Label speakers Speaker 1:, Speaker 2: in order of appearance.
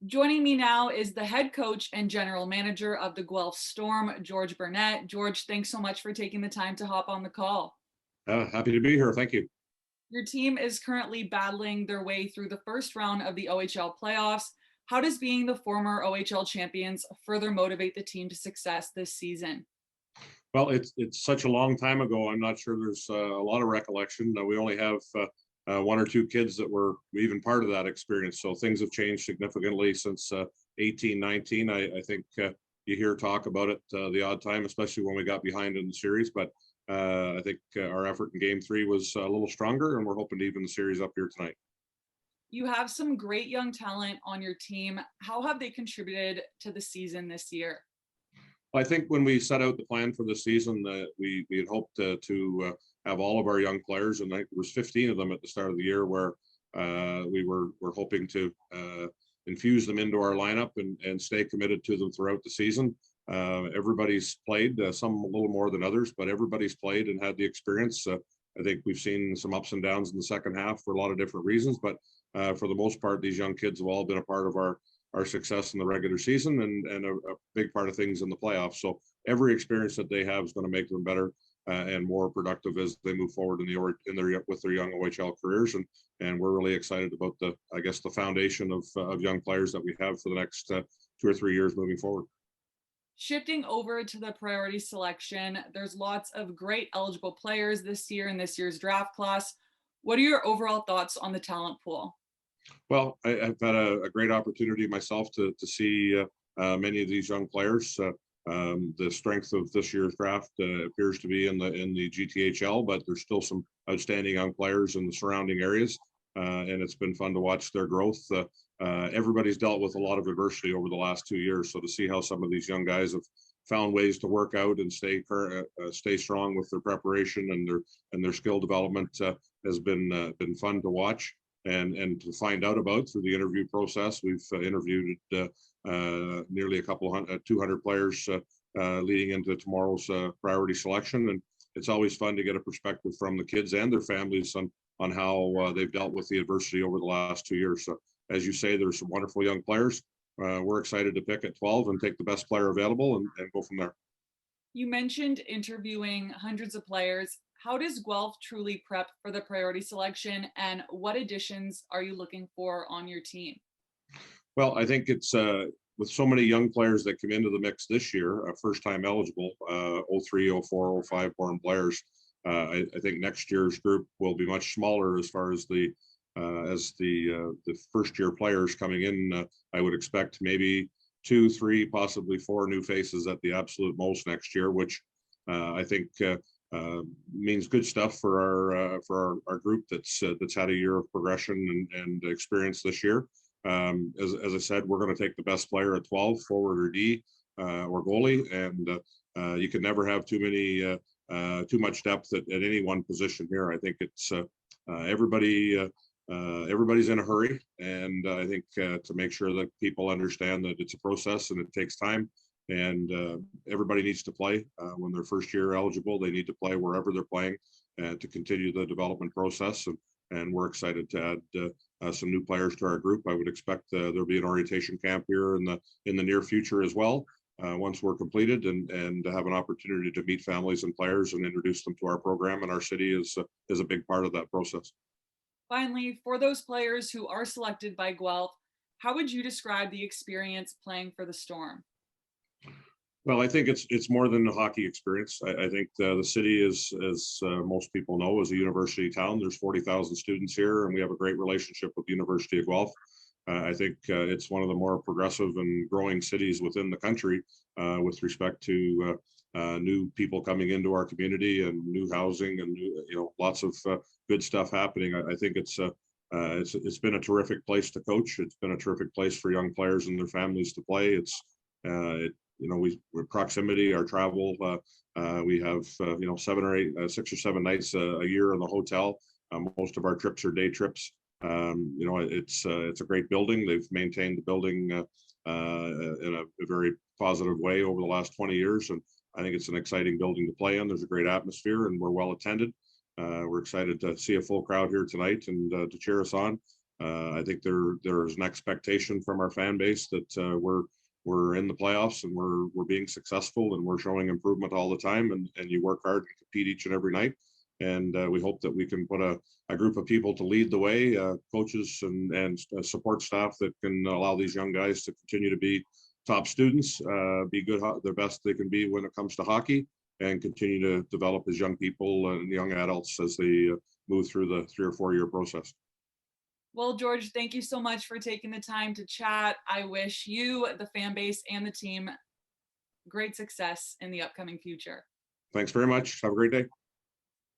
Speaker 1: Joining me now is the head coach and general manager of the Guelph Storm, George Burnett. George, thanks so much for taking the time to hop on the call.
Speaker 2: Happy to be here. Thank you.
Speaker 1: Your team is currently battling their way through the first round of the OHL playoffs. How does being the former OHL champions further motivate the team to success this season?
Speaker 2: Well, it's such a long time ago. I'm not sure there's a lot of recollection. We only have one or two kids that were even part of that experience. So things have changed significantly since 18, 19. I think you hear talk about it the odd time, especially when we got behind in the series. But I think our effort in Game 3 was a little stronger, and we're hoping to even the series up here tonight.
Speaker 1: You have some great young talent on your team. How have they contributed to the season this year?
Speaker 2: I think when we set out the plan for the season, we had hoped to have all of our young players, and I think there was 15 of them at the start of the year, where we were hoping to infuse them into our lineup and stay committed to them throughout the season. Everybody's played, some a little more than others, but everybody's played and had the experience. I think we've seen some ups and downs in the second half for a lot of different reasons, but for the most part, these young kids have all been a part of our success in the regular season and a big part of things in the playoffs. So every experience that they have is going to make them better and more productive as they move forward with their young OHL careers. And we're really excited about the foundation of young players that we have for the next 2 or 3 years moving forward.
Speaker 1: Shifting over to the priority selection, there's lots of great eligible players this year in this year's draft class. What are your overall thoughts on the talent pool?
Speaker 2: Well, I've had a great opportunity myself to see many of these young players. The strength of this year's draft appears to be in the GTHL, but there's still some outstanding young players in the surrounding areas, and it's been fun to watch their growth. Everybody's dealt with a lot of adversity over the last 2 years, so to see how some of these young guys have found ways to work out and stay strong with their preparation and their skill development has been fun to watch. And to find out about through the interview process. We've interviewed nearly 200 players leading into tomorrow's priority selection, and it's always fun to get a perspective from the kids and their families on how they've dealt with the adversity over the last 2 years. So, as you say, there's some wonderful young players. We're excited to pick at 12 and take the best player available and go from there.
Speaker 1: You mentioned interviewing hundreds of players. How does Guelph truly prep for the priority selection, and what additions are you looking for on your team?
Speaker 2: Well, I think it's with so many young players that come into the mix this year, first time eligible, 03, 04, 05 born players. I think next year's group will be much smaller as far as the first year players coming in. I would expect maybe 2, 3, possibly 4 new faces at the absolute most next year, which I think means good stuff for our group that's had a year of progression and experience this year. As I said, we're going to take the best player at 12, forward or D or goalie, and you can never have too much depth at any one position here. I think it's everybody's in a hurry, and I think to make sure that people understand that it's a process and it takes time. And everybody needs to play when they're first year eligible. They need to play wherever they're playing to continue the development process. And we're excited to add some new players to our group. I would expect there'll be an orientation camp here in the near future as well. Once we're completed and have an opportunity to meet families and players and introduce them to our program and our city is a big part of that process.
Speaker 1: Finally, for those players who are selected by Guelph, how would you describe the experience playing for the Storm?
Speaker 2: Well, I think it's more than a hockey experience. I think the city is, as most people know, is a university town. There's 40,000 students here, and we have a great relationship with the University of Guelph. I think it's one of the more progressive and growing cities within the country with respect to new people coming into our community and new housing and lots of good stuff happening. I think it's been a terrific place to coach. It's been a terrific place for young players and their families to play. With proximity, our travel, we have 6 or 7 nights a year in the hotel. Most of our trips are day trips. It's a great building. They've maintained the building in a very positive way over the last 20 years, and I think it's an exciting building to play in. There's a great atmosphere, and we're well attended. We're excited to see a full crowd here tonight and to cheer us on. I think there's an expectation from our fan base that we're in the playoffs and we're being successful and we're showing improvement all the time. And you work hard to compete each and every night. And we hope that we can put a group of people to lead the way, coaches and support staff that can allow these young guys to continue to be top students, be good, the best they can be when it comes to hockey, and continue to develop as young people and young adults as they move through the 3 or 4 year process.
Speaker 1: Well, George, thank you so much for taking the time to chat. I wish you, the fan base, and the team great success in the upcoming future.
Speaker 2: Thanks very much. Have a great day.